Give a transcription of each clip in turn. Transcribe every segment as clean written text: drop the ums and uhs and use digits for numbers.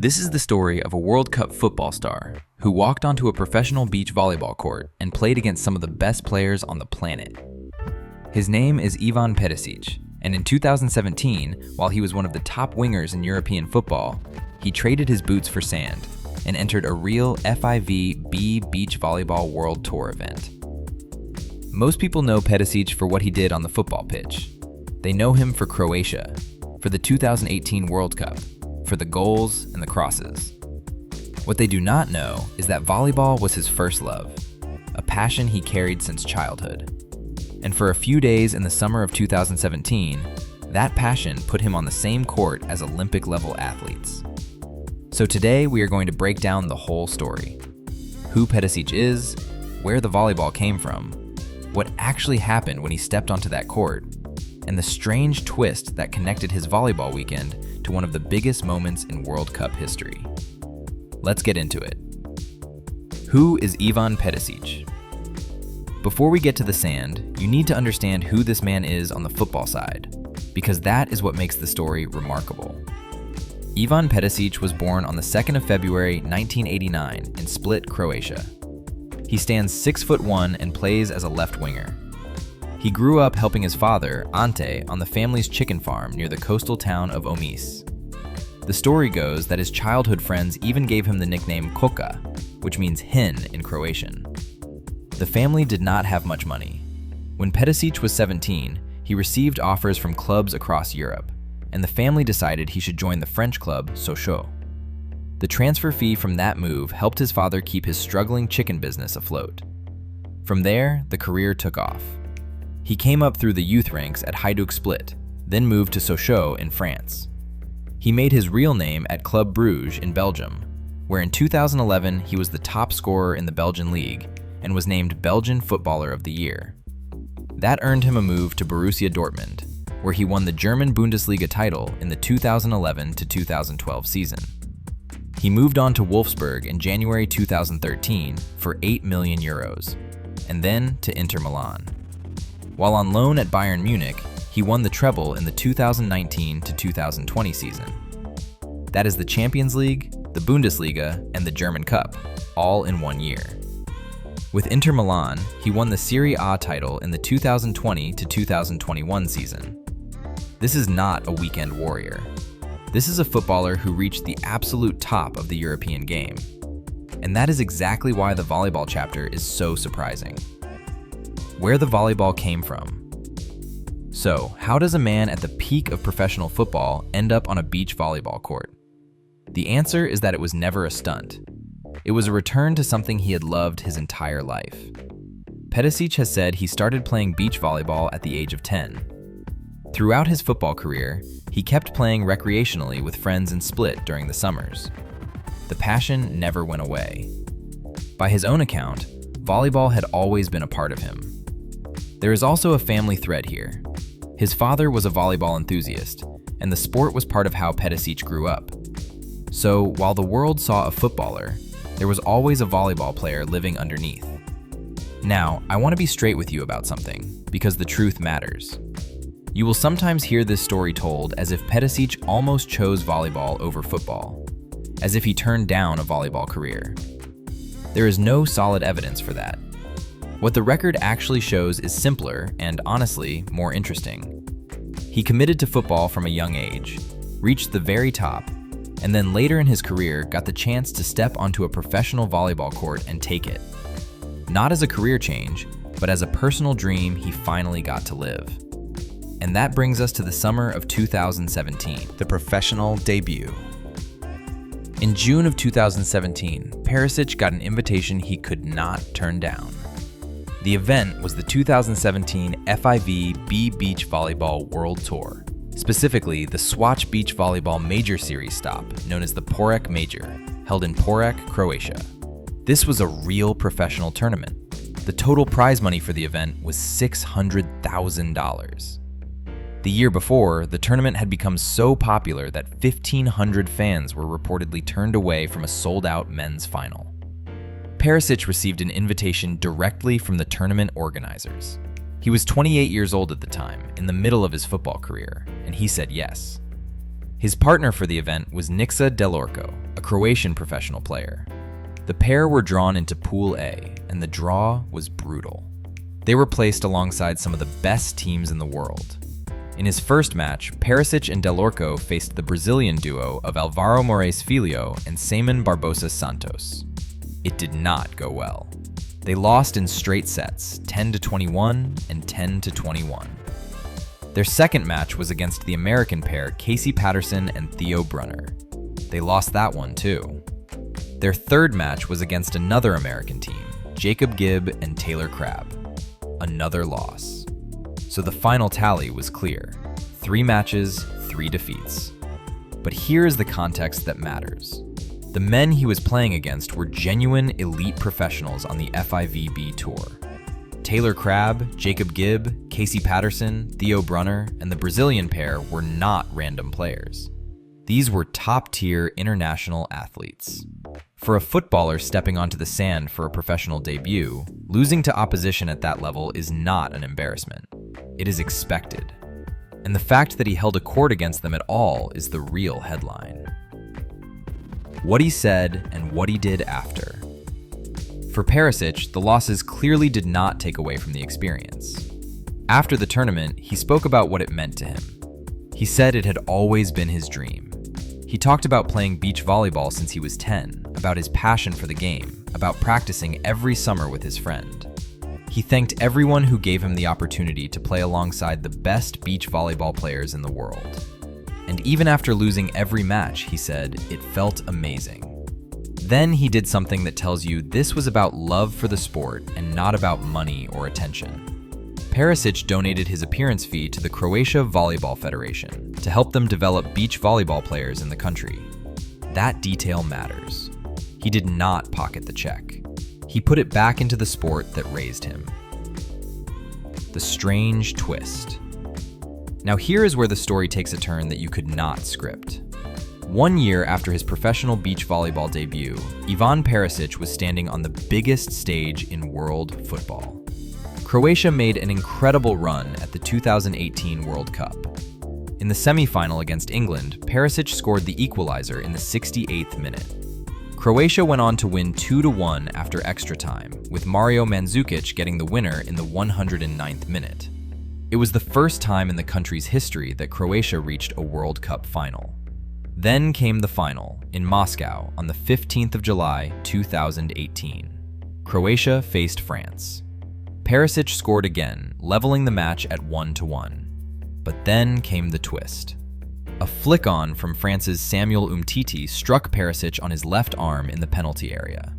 This is the story of a World Cup football star who walked onto a professional beach volleyball court and played against some of the best players on the planet. His name is Ivan Perišić, and in 2017, while he was one of the top wingers in European football, he traded his boots for sand and entered a real FIVB beach volleyball world tour event. Most people know Perisic for what he did on the football pitch. They know him for Croatia, for the 2018 World Cup, for the goals and the crosses. What they do not know is that volleyball was his first love, a passion he carried since childhood. And for a few days in the summer of 2017, that passion put him on the same court as Olympic-level athletes. So today we are going to break down the whole story. Who Perisic is, where the volleyball came from, what actually happened when he stepped onto that court, and the strange twist that connected his volleyball weekend to one of the biggest moments in World Cup history. Let's get into it. Who is Ivan Perišić? Before we get to the sand, you need to understand who this man is on the football side, because that is what makes the story remarkable. Ivan Perišić was born on the 2nd of February 1989 in Split, Croatia. He stands 6'1" and plays as a left winger. He grew up helping his father, Ante, on the family's chicken farm near the coastal town of Omiš. The story goes that his childhood friends even gave him the nickname Koka, which means hen in Croatian. The family did not have much money. When Perisic was 17, he received offers from clubs across Europe, and the family decided he should join the French club Sochaux. The transfer fee from that move helped his father keep his struggling chicken business afloat. From there, the career took off. He came up through the youth ranks at Hajduk Split, then moved to Sochaux in France. He made his real name at Club Bruges in Belgium, where in 2011 he was the top scorer in the Belgian league and was named Belgian Footballer of the Year. That earned him a move to Borussia Dortmund, where he won the German Bundesliga title in the 2011 to 2012 season. He moved on to Wolfsburg in January 2013 for €8 million, and then to Inter Milan. While on loan at Bayern Munich, he won the treble in the 2019 to 2020 season. That is the Champions League, the Bundesliga, and the German Cup, all in 1 year. With Inter Milan, he won the Serie A title in the 2020 to 2021 season. This is not a weekend warrior. This is a footballer who reached the absolute top of the European game. And that is exactly why the volleyball chapter is so surprising. Where the volleyball came from. So, how does a man at the peak of professional football end up on a beach volleyball court? The answer is that it was never a stunt. It was a return to something he had loved his entire life. Perisic has said he started playing beach volleyball at the age of 10. Throughout his football career, he kept playing recreationally with friends in Split during the summers. The passion never went away. By his own account, volleyball had always been a part of him. There is also a family thread here. His father was a volleyball enthusiast, and the sport was part of how Perisic grew up. So, while the world saw a footballer, there was always a volleyball player living underneath. Now, I want to be straight with you about something, because the truth matters. You will sometimes hear this story told as if Perisic almost chose volleyball over football, as if he turned down a volleyball career. There is no solid evidence for that. What the record actually shows is simpler and, honestly, more interesting. He committed to football from a young age, reached the very top, and then later in his career got the chance to step onto a professional volleyball court and take it. Not as a career change, but as a personal dream he finally got to live. And that brings us to the summer of 2017, the professional debut. In June of 2017, Perisic got an invitation he could not turn down. The event was the 2017 FIVB Beach Volleyball World Tour, specifically the Swatch Beach Volleyball Major Series stop, known as the Poreč Major, held in Poreč, Croatia. This was a real professional tournament. The total prize money for the event was $600,000. The year before, the tournament had become so popular that 1,500 fans were reportedly turned away from a sold-out men's final. Perisic received an invitation directly from the tournament organizers. He was 28 years old at the time, in the middle of his football career, and he said yes. His partner for the event was Nixa Delorko, a Croatian professional player. The pair were drawn into Pool A, and the draw was brutal. They were placed alongside some of the best teams in the world. In his first match, Perisic and Delorko faced the Brazilian duo of Alvaro Moraes Filho and Simon Barbosa Santos. It did not go well. They lost in straight sets, 10-21 and 10-21. Their second match was against the American pair Casey Patterson and Theo Brunner. They lost that one too. Their third match was against another American team, Jacob Gibb and Taylor Crabb. Another loss. So the final tally was clear. 3 matches, 3 defeats. But here is the context that matters. The men he was playing against were genuine elite professionals on the FIVB tour. Taylor Crabb, Jacob Gibb, Casey Patterson, Theo Brunner, and the Brazilian pair were not random players. These were top-tier international athletes. For a footballer stepping onto the sand for a professional debut, losing to opposition at that level is not an embarrassment. It is expected. And the fact that he held a court against them at all is the real headline. What he said and what he did after. For Perisic, the losses clearly did not take away from the experience. After the tournament, he spoke about what it meant to him. He said it had always been his dream. He talked about playing beach volleyball since he was 10, about his passion for the game, about practicing every summer with his friend. He thanked everyone who gave him the opportunity to play alongside the best beach volleyball players in the world. And even after losing every match, he said, it felt amazing. Then he did something that tells you this was about love for the sport and not about money or attention. Perisic donated his appearance fee to the Croatia Volleyball Federation to help them develop beach volleyball players in the country. That detail matters. He did not pocket the check. He put it back into the sport that raised him. The strange twist. Now here is where the story takes a turn that you could not script. 1 year after his professional beach volleyball debut, Ivan Perišić was standing on the biggest stage in world football. Croatia made an incredible run at the 2018 World Cup. In the semifinal against England, Perisic scored the equalizer in the 68th minute. Croatia went on to win 2-1 after extra time, with Mario Mandzukic getting the winner in the 109th minute. It was the first time in the country's history that Croatia reached a World Cup final. Then came the final, in Moscow, on the 15th of July, 2018. Croatia faced France. Perisic scored again, leveling the match at 1-1. But then came the twist. A flick-on from France's Samuel Umtiti struck Perisic on his left arm in the penalty area.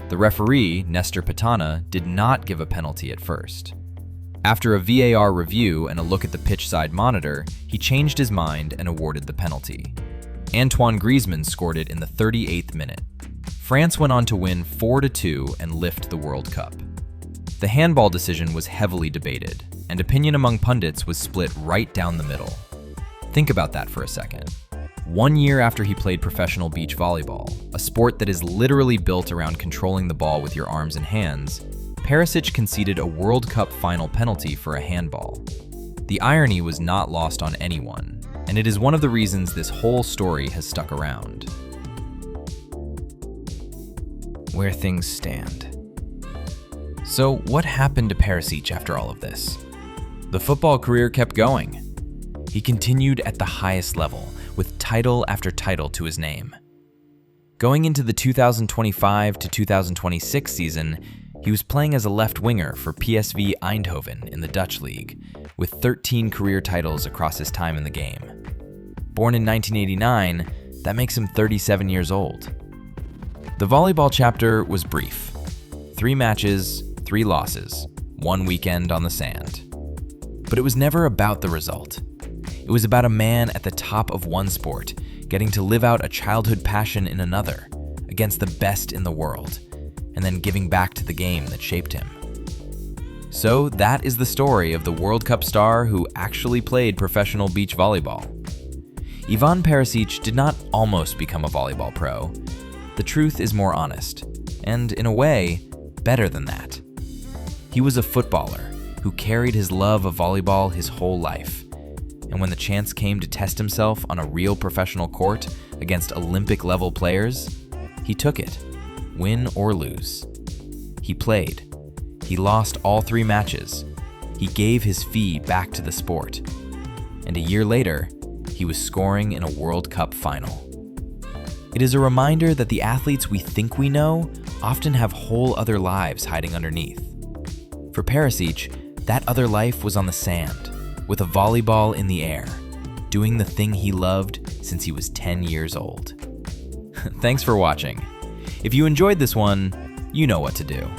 The referee, Nestor Pitana, did not give a penalty at first. After a VAR review and a look at the pitch-side monitor, he changed his mind and awarded the penalty. Antoine Griezmann scored it in the 38th minute. France went on to win 4-2 and lift the World Cup. The handball decision was heavily debated, and opinion among pundits was split right down the middle. Think about that for a second. 1 year after he played professional beach volleyball, a sport that is literally built around controlling the ball with your arms and hands, Perisic conceded a World Cup final penalty for a handball. The irony was not lost on anyone, and it is one of the reasons this whole story has stuck around. Where things stand. So what happened to Perisic after all of this? The football career kept going. He continued at the highest level, with title after title to his name. Going into the 2025 to 2026 season, he was playing as a left winger for PSV Eindhoven in the Dutch league, with 13 career titles across his time in the game. Born in 1989, that makes him 37 years old. The volleyball chapter was brief. 3 matches, 3 losses, 1 weekend on the sand. But it was never about the result. It was about a man at the top of one sport, getting to live out a childhood passion in another, against the best in the world, and then giving back to the game that shaped him. So that is the story of the World Cup star who actually played professional beach volleyball. Ivan Perišić did not almost become a volleyball pro. The truth is more honest, and in a way, better than that. He was a footballer who carried his love of volleyball his whole life. And when the chance came to test himself on a real professional court against Olympic-level players, he took it, win or lose. He played. He lost all 3 matches. He gave his fee back to the sport. And a year later, he was scoring in a World Cup final. It is a reminder that the athletes we think we know often have whole other lives hiding underneath. For Perisic, that other life was on the sand, with a volleyball in the air, doing the thing he loved since he was 10 years old. Thanks for watching. If you enjoyed this one, you know what to do.